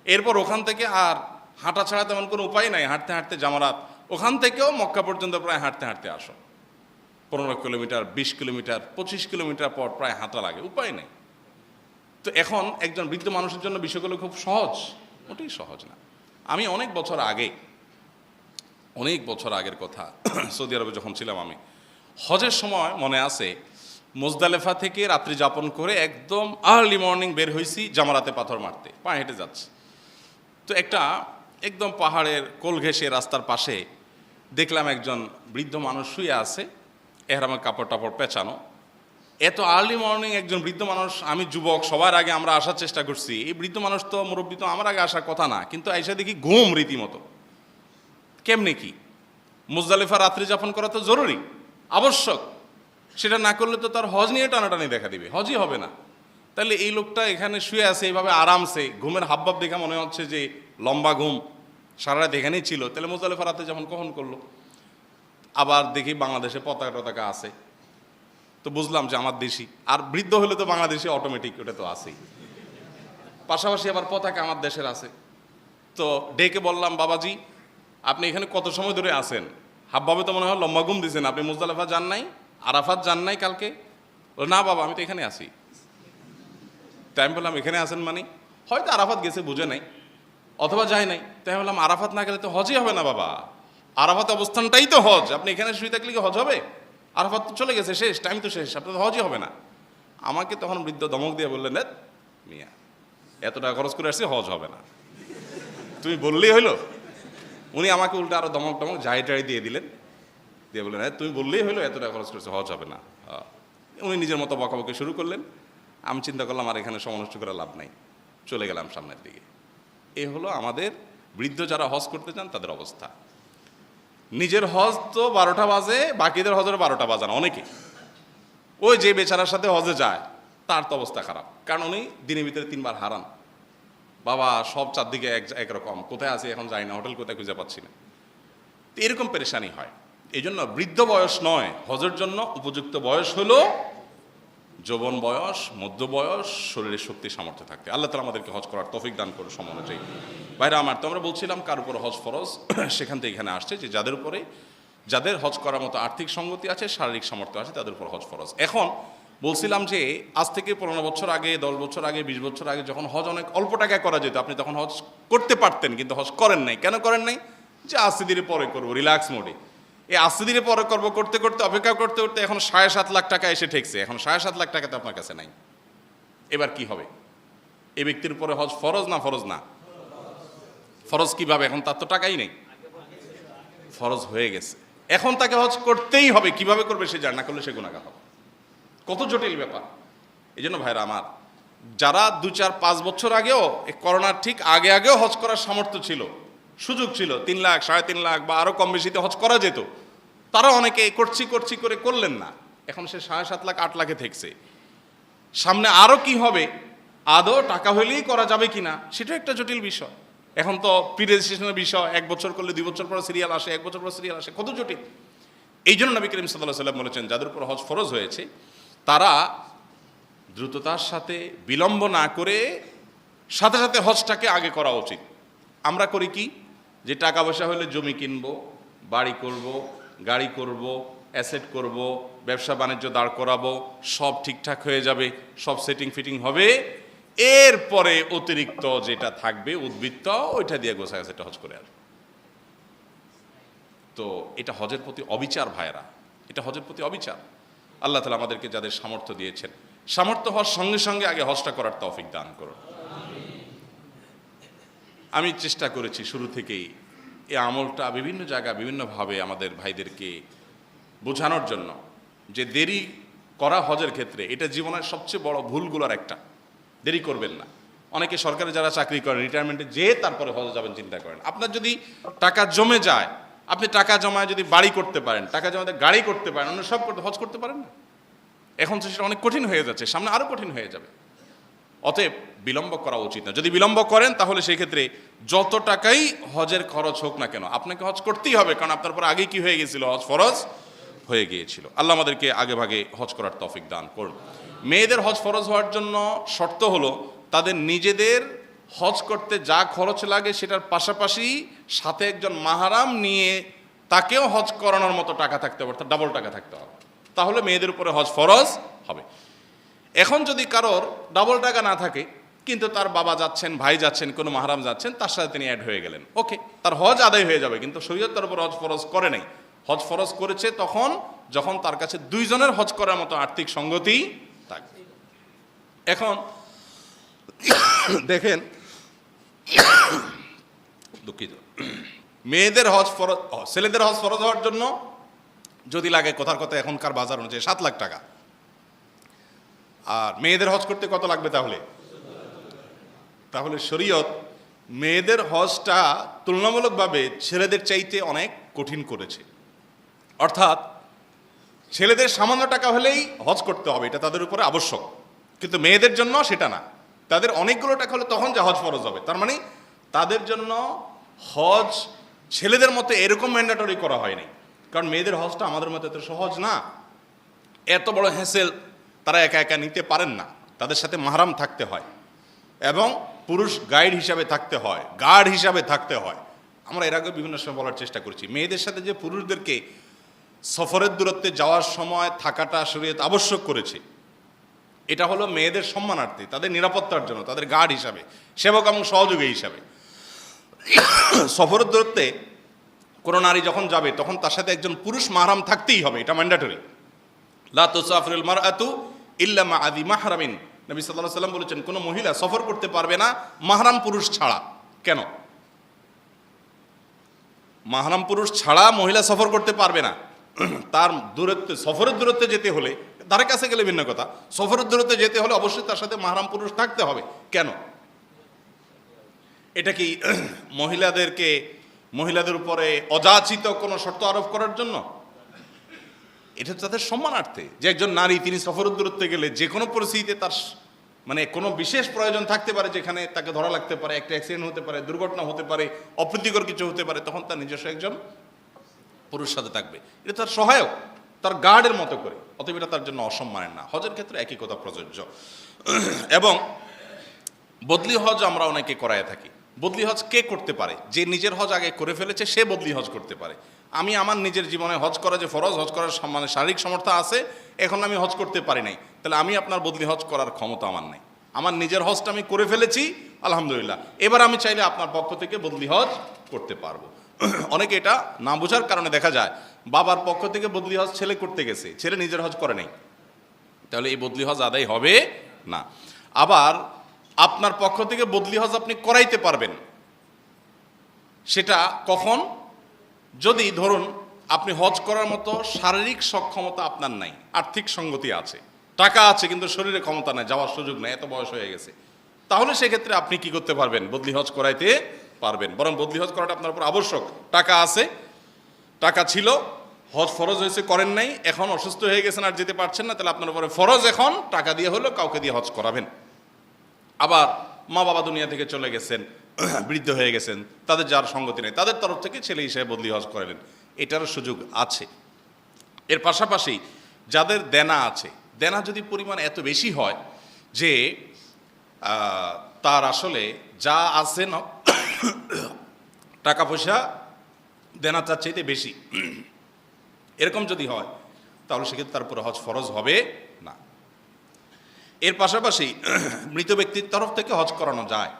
এরপর ওখান থেকে আর হাঁটা ছাড়া তেমন কোনো উপায় নাই, হাঁটতে হাঁটতে জামারাত, ওখান থেকেও মক্কা পর্যন্ত প্রায় হাঁটতে হাঁটতে আসো। 15 কিলোমিটার, 20 কিলোমিটার, 25 কিলোমিটার পর প্রায় হাঁটা লাগে, উপায় নেই। তো এখন একজন বৃদ্ধ মানুষের জন্য বিষয়গুলো খুব সহজ, মোটেই সহজ না। আমি অনেক বছর আগের কথা, সৌদি আরবে যখন ছিলাম আমি, হজের সময় মনে আছে, মুজদালেফা থেকে রাত্রি যাপন করে একদম আর্লি মর্নিং বের হয়েছি জামারাতে পাথর মারতে, পায়ে হেঁটে যাচ্ছে। তো একটা একদম পাহাড়ের কোল ঘেঁষে রাস্তার পাশে দেখলাম একজন বৃদ্ধ মানুষ শুয়ে আছে, এহরামের কাপড় টাপড় পেঁচানো। এত আর্লি মর্নিং একজন বৃদ্ধ মানুষ, আমি যুবক, সবার আগে আমরা আসার চেষ্টা করছি, এই বৃদ্ধ মানুষ তো মুরব্বী তো আমার আগে আসার কথা না, কিন্তু আইসা দেখি ঘুম রীতিমতো। কেমনে কি? মুজদালিফা রাত্রি যাপন করা তো জরুরি, আবশ্যক, সেটা না করলে তো তার হজ নিয়ে টানাটানি দেখা দিবে, হজই হবে না। তাহলে এই লোকটা এখানে শুয়ে আছে এইভাবে আরামসে, ঘুমের হাবভাব দেখা মনে হচ্ছে যে লম্বা ঘুম, সারা রাত এখানেই ছিল, তাহলে মুজদালিফা রাতে যেমন কখন করলো। আবার দেখি বাংলাদেশে পতাকা টতাকা আছে, তো বুঝলাম যে আমার দেশি, আর বৃদ্ধ হলে তো বাংলাদেশি অটোমেটিক, ওটা তো আছেই। পাশাপাশি আবার পতাকা আমার দেশের আছে। তো ডেকে বললাম, বাবাজি আপনি এখানে কত সময় ধরে আছেন? হাবভাবে তো মনে হয় লম্বা ঘুম দিয়েছেন, আপনি মুজদালিফা যান নাই, আরাফাত যান নাই কালকে? না বাবা, আমি তো এখানে আছি। তাই আমি বললাম, এখানে আছেন মানে? হয়তো আরাফাত গেছে, বুঝে নাই, অথবা যায় নাই। তাই বললাম, আরাফাত না গেলে তো হজই হবে না বাবা, আরাফাত অবস্থানটাই তো হজ, আপনি এখানে শুয়ে থাকলে কি হজ হবে? আরাফাত তো চলে গেছে, শেষ, টাইম তো শেষ, আপনার হজই হবে না। আমাকে তখন বৃদ্ধ ধমক দিয়ে বললেন, মিয়া এত টাকা খরচ করে আসছে, হজ হবে না, তুমি বললেই হইলো। উনি আমাকে উল্টে আরো ধমক জাহি টাড়ি দিয়ে দিলেন, দিয়ে বললেন, তুমি বললেই হইলো এত টাকা খরচ করেছে, হজ হবে না। উনি নিজের মতো বকাবকি শুরু করলেন। আমি চিন্তা করলাম আর এখানে সময় নষ্ট করে লাভ নাই, চলে গেলাম সামনের দিকে। এই হলো আমাদের বৃদ্ধ যারা হজ করতে চান তাদের অবস্থা। নিজের হজ তো 12টা বাজে, বাকিদের হজের 12টা বাজান অনেকে। ওই যে বেচারার সাথে হজে যায় তার তো অবস্থা খারাপ, কারণ উনি দিনের ভিতরে 3 বার হারান। বাবা সব চারদিকে একরকম, কোথায় আছি এখন যাই না, হোটেল কোথায় খুঁজে পাচ্ছি না, তো এরকম পেরেশানি হয়। এই জন্য বৃদ্ধ বয়স নয়, হজের জন্য উপযুক্ত বয়স হলো যৌবন বয়স, মধ্য বয়স, শরীরের শক্তি সামর্থ্য থাকতে। আল্লাহ তাআলা আমাদেরকে হজ করার তৌফিক দান করে সময় অনুযায়ী। বাইরে আমার, তো আমরা বলছিলাম কার উপর হজ ফরজ, সেখান থেকে এখানে আসছে যে যাদের হজ করার মতো আর্থিক সঙ্গতি আছে, শারীরিক সামর্থ্য আছে, তাদের উপর হজ ফরজ। এখন বলছিলাম যে আজ থেকে 15 বছর আগে, 10 বছর আগে, 20 বছর আগে যখন হজ অনেক অল্প টাকায় করা যেত, আপনি তখন হজ করতে পারতেন, কিন্তু হজ করেন নাই। কেন করেন নাই? যে আস্তে ধীরে পরে করবো, রিল্যাক্স মোডে। এই আস্তে ধীরে পরে করবো করতে করতে, অপেক্ষা করতে করতে এখন 7.5 লাখ টাকা এসে ঠেকছে। এখন 7.5 লাখ টাকা তো আপনার কাছে নাই। এবার কি হবে? এই ব্যক্তির উপরে হজ ফরজ না ফরজ না? ফরজ কিভাবে? এখন তার তো টাকাই নেই, ফরজ হয়ে গেছে, এখন তাকে হজ করতেই হবে। কিভাবে করবে সে জানে না, করলে সে গুনাহগার হবে। কত জটিল ব্যাপার। এই জন্য ভাইরা আমার, যারা 2, 4, 5 বছর আগেও, করোনার ঠিক আগে আগেও হজ করার সামর্থ্য ছিল, সুযোগ ছিল, 3 লাখ, 3.5 লাখ বা আরো কম বেশিতে হজ করা যেত, তারা অনেকে করছি করে করলেন না। এখন সে 7.5 লাখ, 8 লাখে থেকছে। সামনে আরো কি হবে, আদৌ টাকা হইলেই করা যাবে কিনা, সেটা একটা জটিল বিষয়। এখন তো প্রি রেজিস্ট্রেশনের বিষয়, 1 বছর করলে 2 বছর পর সিরিয়াল আসে, 1 বছর পর সিরিয়াল আসে, কত জটিল। এই জন্য নবী করিম সাল্লাল্লাহু আলাইহি ওয়াসাল্লাম বলেছেন, যাদের উপর হজ ফরজ হয়েছে তারা দ্রুততার সাথে, বিলম্ব না করে সাথে সাথে হজটাকে আগে করা উচিত। আমরা করি কি, যে টাকা পয়সা হলে জমি কিনবো, বাড়ি করব, গাড়ি করব, অ্যাসেট করব, ব্যবসা বাণিজ্য দাঁড় করাবো, সব ঠিকঠাক হয়ে যাবে, সব সেটিং ফিটিং হবে, এরপরে অতিরিক্ত যেটা থাকবে উদ্বৃত্ত, ওইটা দিয়ে গোছায় সেটা হজ করে আসবে। তো এটা হজের প্রতি অবিচার ভাইয়েরা, এটা হজের প্রতি অবিচার। আল্লাহ তাআলা আমাদেরকে যাদের সামর্থ্য দিয়েছেন, সামর্থ্য হওয়ার সঙ্গে সঙ্গে আগে হজটা করার তৌফিক দান করুন। আমি চেষ্টা করেছি শুরু থেকেই এই আমলটা বিভিন্ন জায়গায় বিভিন্নভাবে আমাদের ভাইদেরকে বোঝানোর জন্য, যে দেরি করা হজের ক্ষেত্রে এটা জীবনের সবচেয়ে বড় ভুলগুলোর একটা। দেরি করবেন না। অনেকে সরকারি যারা চাকরি করেন, রিটায়ারমেন্টে যেয়ে তারপরে হজে যাবেন চিন্তা করেন। আপনার যদি টাকা জমে যায়, আপনি টাকা জমায় যদি বাড়ি করতে পারেন, টাকা জমাতে গাড়ি করতে পারেন, অন্য সব করতে, হজ করতে পারেন না। এখন তো সেটা অনেক কঠিন হয়ে যাচ্ছে, সামনে আরো কঠিন হয়ে যাবে। অতএব বিলম্ব করা উচিত না। যদি বিলম্ব করেন তাহলে সেই ক্ষেত্রে যত টাকাই হজের খরচ হোক না কেন, আপনাকে হজ করতেই হবে, কারণ আপনার পর আগেই কি হয়ে গেছিল, হজ ফরজ হয়ে গিয়েছিল। আল্লাহ আমাদেরকে আগে ভাগে হজ করার তৌফিক দান করুন। মেয়েদের হজ ফরজ হওয়ার জন্য শর্ত হলো তাদের নিজেদের হজ করতে যা খরচ লাগে সেটার পাশাপাশি সাথে একজন মাহারাম নিয়ে তাকেও হজ করানোর মতো টাকা থাকতে হবে, অর্থাৎ ডাবল টাকা থাকতে হবে, তাহলে মেয়েদের উপরে হজ ফরজ হবে। এখন যদি কারোর ডাবল টাকা না থাকে কিন্তু তার বাবা যাচ্ছেন, ভাই যাচ্ছেন, কোনো মাহারাম যাচ্ছেন, তার সাথে তিনি অ্যাড হয়ে গেলেন, ওকে, তার হজ আদায় হয়ে যাবে, কিন্তু শরীয়ত তার উপর হজ ফরজ করে নাই। হজ ফরজ করেছে তখন যখন তার কাছে দুইজনের হজ করার মতো আর্থিক সঙ্গতি থাকবে। এখন দেখেন, দুঃখিত, মেয়েদের হজ ফরজ, ছেলেদের হজ ফরজ হওয়ার জন্য যদি লাগে কথার কথা এখনকার বাজার অনুযায়ী 7 লাখ টাকা, আর মেয়েদের হজ করতে কত লাগবে? তাহলে শরীয়ত মেয়েদের হজটা তুলনামূলকভাবে ছেলেদের চাইতে অনেক কঠিন করেছে। অর্থাৎ ছেলেদের সামান্য টাকা হলেই হজ করতে হবে, এটা তাদের উপরে আবশ্যক, কিন্তু মেয়েদের জন্য সেটা না, তাদের অনেকগুলো টাকা হলে তখন যা হজ ফরজ হবে। তার মানে তাদের জন্য হজ ছেলেদের মতো এরকম ম্যান্ডেটরি করা হয়নি, কারণ মেয়েদের হজটা আমাদের মতো এত সহজ না, এত বড় হ্যাসেল তারা একা একা নিতে পারেন না, তাদের সাথে মাহরাম থাকতে হয় এবং পুরুষ গাইড হিসাবে থাকতে হয়, গার্ড হিসাবে থাকতে হয়। আমরা এর আগে বিভিন্ন সময় বলার চেষ্টা করছি, মেয়েদের সাথে যে পুরুষদেরকে সফরের দূরত্বে যাওয়ার সময় থাকাটা শরীয়ত আবশ্যক করেছে, এটা হলো মেয়েদের সম্মানার্থে, তাদের নিরাপত্তার জন্য, তাদের গার্ড হিসাবে, সেবক এবং সহযোগী হিসাবে। সফরের দূরত্বে কোনো নারী যখন যাবে তখন তার সাথে একজন পুরুষ মাহরাম থাকতেই হবে, এটা ম্যান্ডেটরি। লা তুসাফিরুল মারআতু ইল্লা মা আযি মাহরামিন, নবী সাল্লাল্লাহু আলাইহি ওয়াসাল্লাম বলেছেন কোনো মহিলা সফর করতে পারবে না মাহরাম পুরুষ ছাড়া। কেন? মাহরাম পুরুষ ছাড়া মহিলা সফর করতে পারবে না। তার দূরত্বে, সফরের দূরত্বে যেতে হলে, ধারে কাছে গেলে ভিন্ন কথা, সফরের দূরত্বে যেতে হলে অবশ্যই তার সাথে মাহরাম পুরুষ থাকতে হবে। কেন? এটা কি মহিলাদের উপরে অযাচিত কোনো শর্ত আরোপ করার জন্য? এটা তাদের সম্মানার্থে, যে একজন নারী তিনি সফরের দূরত্বে গেলে যে কোনো পরিস্থিতিতে তার মানে কোনো বিশেষ প্রয়োজন থাকতে পারে, যেখানে তাকে ধরা লাগতে পারে, একটা অ্যাক্সিডেন্ট হতে পারে, দুর্ঘটনা হতে পারে, অপ্রীতিকর কিছু হতে পারে, তখন তার নিজস্ব একজন পুরুষ সাথে থাকবে, এটা তার সহায়ক, তার গার্ডের মতো করে, অতএব এটা তার জন্য অসম্মানের না। হজের ক্ষেত্রে একই কথা প্রযোজ্য। এবং বদলি হজ আমরা অনেকে করায় থাকি। বদলি হজ কে করতে পারে? যে নিজের হজ আগে করে ফেলেছে সে বদলি হজ করতে পারে। আমি আমার নিজের জীবনে হজ করা যে ফরজ, হজ করার মানে শারীরিক সামর্থ্য আছে, এখন আমি হজ করতে পারি নাই, তাহলে আমি আপনার বদলি হজ করার ক্ষমতা আমার নাই। আমার নিজের হজটা আমি করে ফেলেছি, আলহামদুলিল্লাহ, এবার আমি চাইলে আপনার পক্ষ থেকে বদলি হজ করতে পারবো। অনেকে এটা না বোঝার কারণে দেখা যায় বাবার পক্ষ থেকে বদলি হজ ছেলে করতে গেছে, ছেলে নিজের হজ করে নাই, তাহলে এই বদলি হজ আদায় হবে না। আবার আপনার পক্ষ থেকে বদলি হজ আপনি করাইতে পারবেন, সেটা কখন? যদি ধরুন আপনি হজ করার মতো শারীরিক সক্ষমতা আপনার নাই, আর্থিক সঙ্গতি আছে, টাকা আছে কিন্তু শরীরে ক্ষমতা নাই, যাওয়ার সুযোগ নাই, এত বয়স হয়ে গেছে, তাহলে সেক্ষেত্রে আপনি কি করতে পারবেন? বদলি হজ করাইতে পারবেন। বরং বদলি হজ করাটা আপনার উপর আবশ্যক। টাকা আছে, টাকা ছিল, হজ ফরজ হয়েছে, করেন নাই, এখন অসুস্থ হয়ে গেছেন আর যেতে পারছেন না, তাহলে আপনার উপরে ফরজ এখন টাকা দিয়ে হলো কাউকে দিয়ে হজ করাবেন। আবার মা বাবা দুনিয়া থেকে চলে গেছেন, বৃদ্ধ হয়ে গেছেন, তাদের যার সঙ্গতি নেই, তাদের তরফ থেকে ছেলে হিসেবে বদলি হজ করালেন, এটারও সুযোগ আছে। এর পাশাপাশি যাদের দেনা আছে, দেনা যদি পরিমাণ এত বেশি হয় যে তার আসলে যা আছে না টাকা পয়সা দেনা তার চাইতে বেশি, এরকম যদি হয় তাহলে সেক্ষেত্রে তার উপরে হজ ফরজ হবে না। এর পাশাপাশি মৃত ব্যক্তির তরফ থেকে হজ করানো যায়।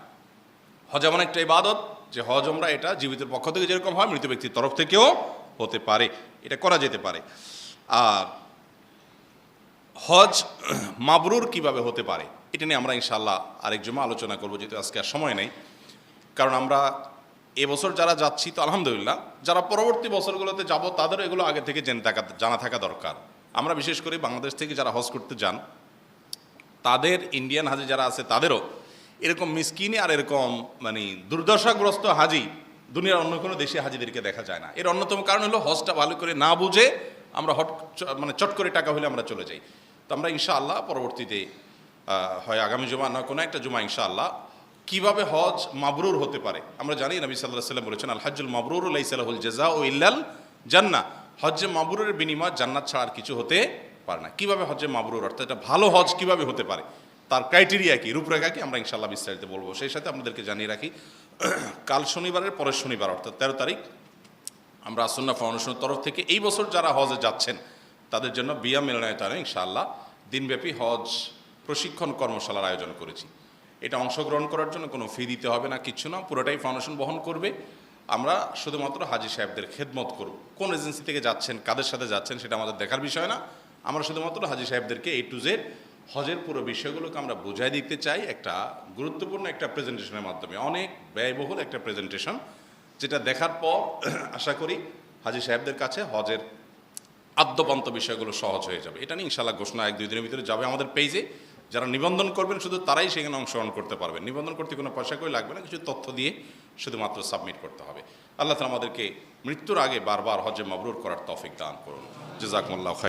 হজ এমন একটা ইবাদত যে হজ আমরা এটা জীবিতের পক্ষ থেকে যেরকম হয়, মৃত ব্যক্তির তরফ থেকেও হতে পারে, এটা করা যেতে পারে। আর হজ মাবরুর কিভাবে হতে পারে এটা নিয়ে আমরা ইনশাআল্লাহ আরেক জুমা আলোচনা করবো, যেহেতু আজকে আর সময় নেই। কারণ আমরা এবছর যারা যাচ্ছি তো আলহামদুলিল্লাহ, যারা পরবর্তী বছরগুলোতে যাব তাদেরও এগুলো আগে থেকে জানা থাকা দরকার। আমরা বিশেষ করে বাংলাদেশ থেকে যারা হজ করতে যান, তাদের ইন্ডিয়ান হাজি যারা আছে তাদেরও এরকম মিসকিনি আর এরকম মানে দুর্দশাগ্রস্ত হাজি দুনিয়ার অন্য কোনো দেশে হাজিদেরকে দেখা যায় না। এর অন্যতম কারণ হলো হজটা ভালো করে না বুঝে আমরা চট করে টাকা হলে আমরা চলে যাই। তো আমরা ইনশাআল্লাহ পরবর্তীতে হয় আগামী জুমা না কোনো একটা জুমা ইনশাআল্লাহ কিভাবে হজ মাবরুর হতে পারে। আমরা জানি নবী সাল্লাল্লাহু আলাইহি ওয়াসাল্লাম বলেছেন, আল হজ্জুল মাবরুর লাইসা লাহুল জাযাউ ইল্লাল জান্নাহ, হজ্জে মাবরুরের বিনিময় জান্নাত ছাড়া আর কিছু হতে পারে না। কিভাবে হজ্জে মাবরুর অর্থাৎ এটা ভালো হজ কিভাবে হতে পারে, তার ক্রাইটেরিয়া কি, রূপরেখা কি, আমরা ইনশাআল্লাহ বিস্তারিত বলবো। সেই সাথে আপনাদেরকে জানিয়ে রাখি, কাল শনিবারের পরের শনিবার অর্থাৎ 13 তারিখ আমরা আসন্না ফাউন্ডেশনের তরফ থেকে এই বছর যারা হজে যাচ্ছেন তাদের জন্য বিয়া মিলনায়তনে ইনশাআল্লাহ দিনব্যাপী হজ প্রশিক্ষণ কর্মশালার আয়োজন করেছি। এটা অংশগ্রহণ করার জন্য কোনো ফি দিতে হবে না, কিচ্ছু না, পুরোটাই ফাউন্ডেশন বহন করবে। আমরা শুধুমাত্র হাজী সাহেবদের খেদমত করব। কোন এজেন্সি থেকে যাচ্ছেন, কাদের সাথে যাচ্ছেন সেটা আমাদের দেখার বিষয় না। আমরা শুধুমাত্র হাজী সাহেবদেরকে A to Z হজের পুরো বিষয়গুলোকে আমরা বোঝাই দিতে চাই একটা গুরুত্বপূর্ণ একটা প্রেজেন্টেশনের মাধ্যমে, অনেক ব্যয়বহুল একটা প্রেজেন্টেশন, যেটা দেখার পর আশা করি হাজী সাহেবদের কাছে হজের আদ্যপান্ত বিষয়গুলো সহজ হয়ে যাবে। এটা নিয়ে ইনশাআল্লাহ ঘোষণা 1-2 দিনের ভিতরে যাবে আমাদের পেজে। যারা নিবন্ধন করবেন শুধু তারাই সেখানে অংশগ্রহণ করতে পারবেন। নিবন্ধন করতে কোনো পয়সা করে লাগবে না, কিছু তথ্য দিয়ে শুধুমাত্র সাবমিট করতে হবে। আল্লাহ তাআলা আমাদেরকে মৃত্যুর আগে বারবার হজ্জে মাবরুর করার তৌফিক দান করুন। জাযাকুমুল্লাহু খাইরান।